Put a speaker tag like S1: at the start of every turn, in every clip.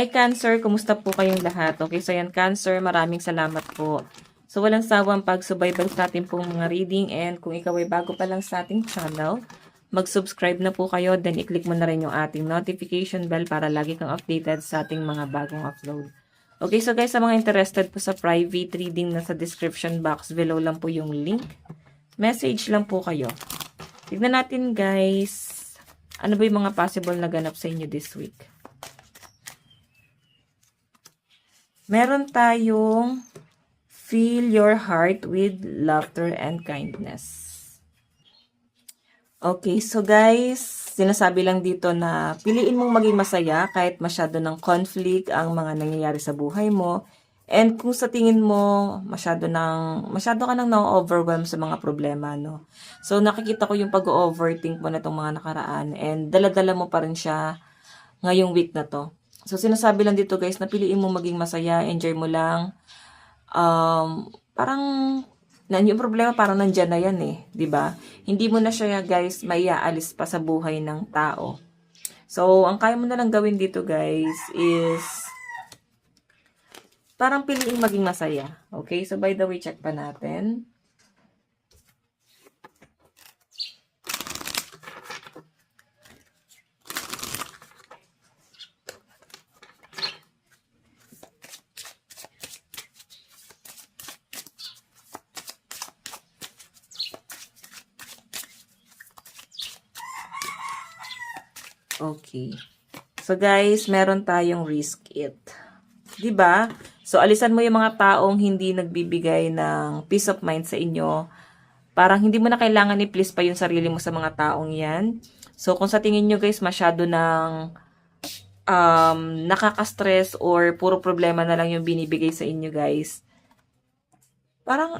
S1: Hi Cancer, kumusta po kayong lahat? Okay, so yan Cancer, maraming salamat po. So walang sawang pagsubaybay sa ating pong mga reading, and kung ikaw ay bago pa lang sa ating channel, mag-subscribe na po kayo, then i-click mo na rin yung ating notification bell para lagi kang updated sa ating mga bagong upload. Okay, so guys, sa mga interested po sa private reading, nasa description box below lang po yung link. Message lang po kayo. Tignan natin guys, ano ba yung mga possible na ganap sa inyo this week? Meron tayong fill your heart with laughter and kindness. Okay, so guys, sinasabi lang dito na piliin mong maging masaya kahit masyado ng conflict ang mga nangyayari sa buhay mo. And kung sa tingin mo, masyado ka nang na-overwhelm sa mga problema, no? So, nakikita ko yung pag-overthink mo na itong mga nakaraan, and dala-dala mo pa rin siya ngayong week na to. So, sinasabi lang dito guys, na piliin mo maging masaya, enjoy mo lang. Parang, yung problema parang nandyan na yan eh, di ba? Hindi mo na siya guys, maiaalis pa sa buhay ng tao. So, ang kaya mo na lang gawin dito guys is, parang piliin maging masaya. Okay? So, by the way, check pa natin. Okay. So guys, meron tayong risk it. 'Di ba? So alisan mo yung mga taong hindi nagbibigay ng peace of mind sa inyo. Parang hindi mo na kailangan i-please pa yung sarili mo sa mga taong 'yan. So kung sa tingin niyo guys masyado ng nakaka-stress or puro problema na lang yung binibigay sa inyo guys. Parang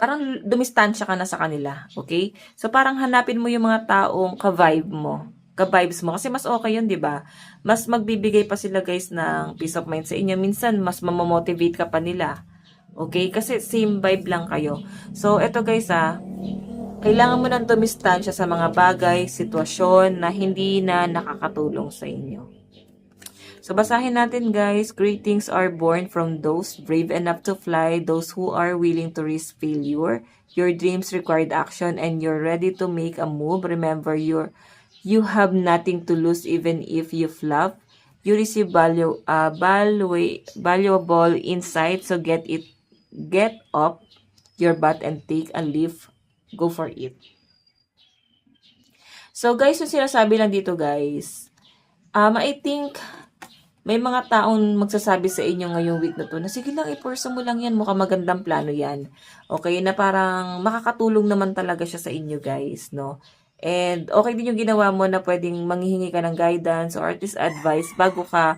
S1: parang dumistansya ka na sa kanila, okay? So, parang hanapin mo yung mga taong ka-vibes mo. Kasi mas okay yun, di ba? Mas magbibigay pa sila, guys, ng peace of mind sa inyo. Minsan, mas mamomotivate ka pa nila. Okay? Kasi same vibe lang kayo. So, eto guys, kailangan mo nang dumistansya sa mga bagay, sitwasyon na hindi na nakakatulong sa inyo. So, basahin natin guys. Great things are born from those brave enough to fly, those who are willing to risk failure. Your dreams required action and you're ready to make a move. Remember, you have nothing to lose even if you flop. You receive valuable insight, so get up your butt and take a leap. Go for it. So guys, yung sinasabi lang dito guys, I think may mga taong magsasabi sa inyo ngayong week na to na sige lang, iporsa mo lang yan, mukhang magandang plano yan. Okay, na parang makakatulong naman talaga siya sa inyo guys, no? And okay din yung ginawa mo na pwedeng manghihingi ka ng guidance or at least advice bago ka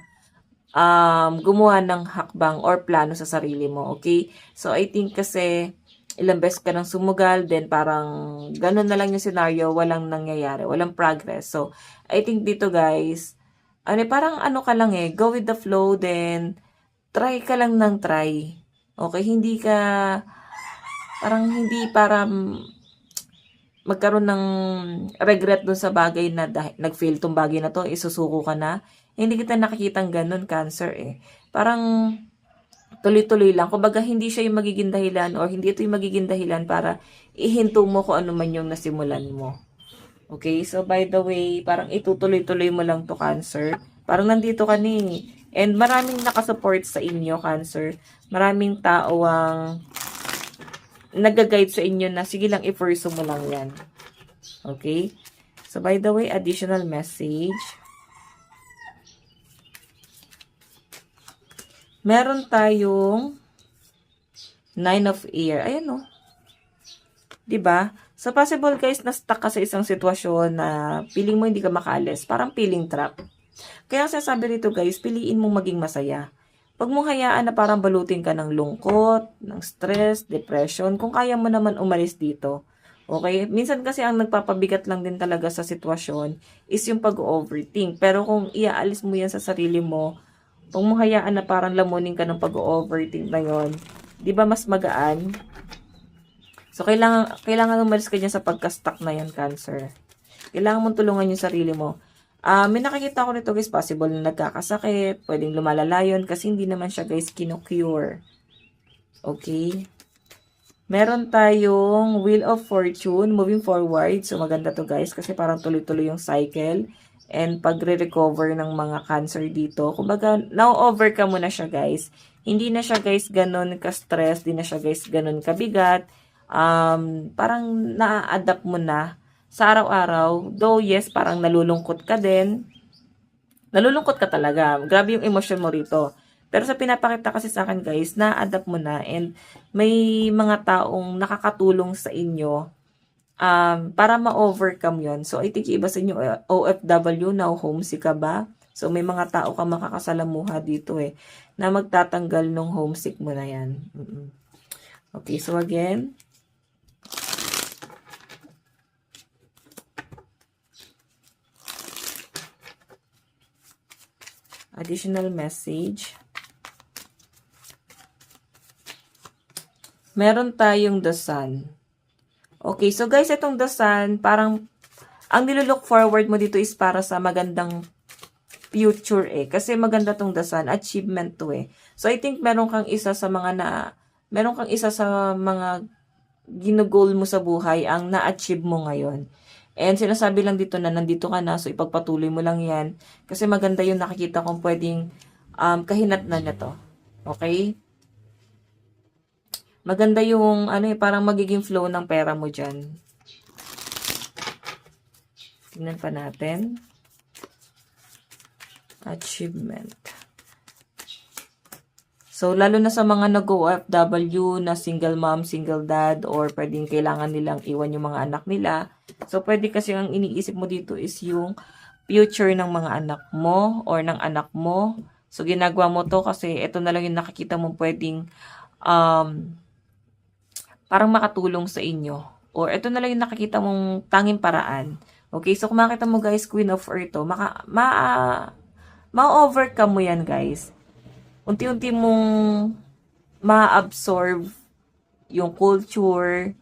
S1: gumawa ng hakbang or plano sa sarili mo, okay? So I think kasi ilang beses ka nang sumugal, then parang ganun na lang yung scenario, walang nangyayari, walang progress. So I think dito guys, parang ka lang go with the flow, then try ka lang ng try. Okay, hindi para magkaroon ng regret dun sa bagay na nag-fail tong bagay na to, isusuko ka na. Hindi kita nakikitang ganun, Cancer Parang tuloy-tuloy lang. Kumbaga, hindi siya yung magiging dahilan or hindi ito yung magiging dahilan para ihinto mo kung ano man yung nasimulan mo. Okay, so by the way, parang itutuloy-tuloy mo lang to Cancer. Parang nandito ka ni. And maraming nakasupport sa inyo, Cancer. Maraming tao ang nag-guide sa inyo na sige lang, i-pursue mo lang yan. Okay? So by the way, additional message. Meron tayong 9 of Air. Ayan o. Diba? So, possible guys, na-stuck ka sa isang sitwasyon na feeling mo hindi ka makaalis. Parang feeling trap. Kaya sasabi rito guys, piliin mong maging masaya. Pag mong hayaan na parang balutin ka ng lungkot, ng stress, depression, kung kaya mo naman umalis dito. Okay? Minsan kasi ang nagpapabigat lang din talaga sa sitwasyon is yung pag-overthink. Pero kung iaalis mo yan sa sarili mo, pag mong hayaan na parang lamunin ka ng pag-overthink na yon, di ba mas magaan? So, kailangan umalis ka dyan sa pagka-stuck na yan, Cancer. Kailangan mong tulungan yung sarili mo. May nakikita ko nito guys, possible na nagkakasakit, pwedeng lumalala yun kasi hindi naman siya guys kino-cure. Okay? Meron tayong Wheel of Fortune, moving forward. So, maganda to guys kasi parang tuloy-tuloy yung cycle and pagre-recover ng mga cancer dito. Kumbaga, now-overcome mo na siya guys. Hindi na siya guys ganun ka-stress, hindi na siya guys ganun kabigat. Parang na-adapt mo na sa araw-araw. Though, yes, parang nalulungkot ka din. Nalulungkot ka talaga. Grabe yung emosyon mo rito. Pero sa pinapakita kasi sa akin guys, na-adapt mo na and may mga taong nakakatulong sa inyo para ma-overcome yon. So, I think iba sa inyo, OFW, now homesick ka ba? So, may mga tao ka makakasalamuha dito na magtatanggal ng homesick mo na yan. Okay, so again, additional message. Meron tayong The Sun. Okay, so guys, itong The Sun, parang, ang nilook forward mo dito is para sa magandang future Kasi maganda tong The Sun, achievement to So, I think meron kang isa sa mga ginugol mo sa buhay ang na-achieve mo ngayon. And sinasabi lang dito na nandito ka na, so ipagpatuloy mo lang yan. Kasi maganda yung nakikita kong pwedeng kahinatnan na to. Okay? Maganda yung, parang magiging flow ng pera mo dyan. Tingnan pa natin. Achievement. So, lalo na sa mga nag-OFW na single mom, single dad, or pwedeng kailangan nilang iwan yung mga anak nila. So, pwede kasi ang iniisip mo dito is yung future ng mga anak mo or ng anak mo. So, ginagawa mo to kasi ito na lang yung nakikita mo pwedeng parang makatulong sa inyo. Or ito na lang yung nakikita mong tanging paraan. Okay, so kung makita mo guys, Queen of Earth to, ma-overcome mo yan guys. Unti-unti mong ma-absorb yung culture.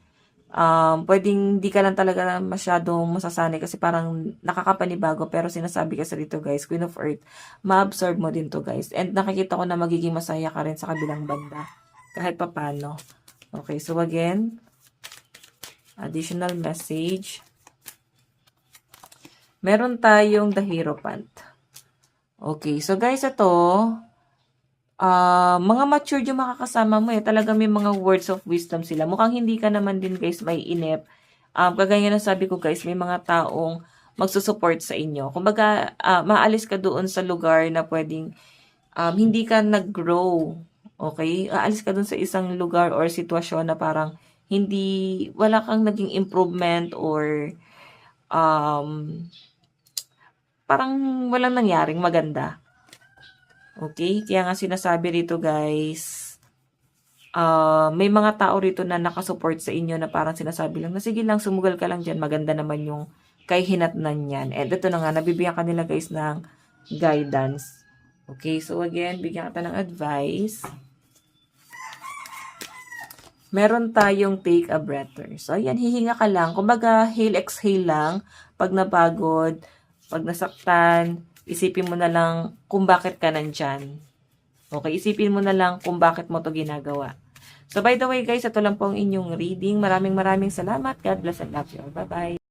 S1: Pwedeng di ka lang talaga masyadong masasanay kasi parang nakakapanibago. Pero sinasabi kasi dito guys, Queen of Earth, ma-absorb mo din to guys. And nakikita ko na magiging masaya ka rin sa kabilang banda. Kahit papano. Okay, so again, additional message. Meron tayong The Hierophant. Okay, so guys, ito, mga matured yung makakasama mo Talaga may mga words of wisdom sila. Mukhang hindi ka naman din guys may inip. Kagaya na sabi ko guys, may mga taong magsusupport sa inyo. Kumbaga, maalis ka doon sa lugar na pwedeng hindi ka nag-grow. Okay? Aalis ka dun sa isang lugar or sitwasyon na parang wala kang naging improvement or parang walang nangyaring maganda. Okay? Kaya nga sinasabi rito guys, may mga tao rito na nakasupport sa inyo na parang sinasabi lang na sige lang, sumugal ka lang dyan, maganda naman yung kahinatnan yan. And ito na nga, nabibigyan ka nila guys ng guidance. Okay? So again, bigyan kita ng advice. Meron tayong take a breather. So, ayan, hihinga ka lang. Kumbaga, exhale lang. Pag napagod, pag nasaktan, isipin mo na lang kung bakit ka nandyan. Okay, isipin mo na lang kung bakit mo to ginagawa. So, by the way guys, ito lang po ang inyong reading. Maraming salamat. God bless and love you all. Bye-bye.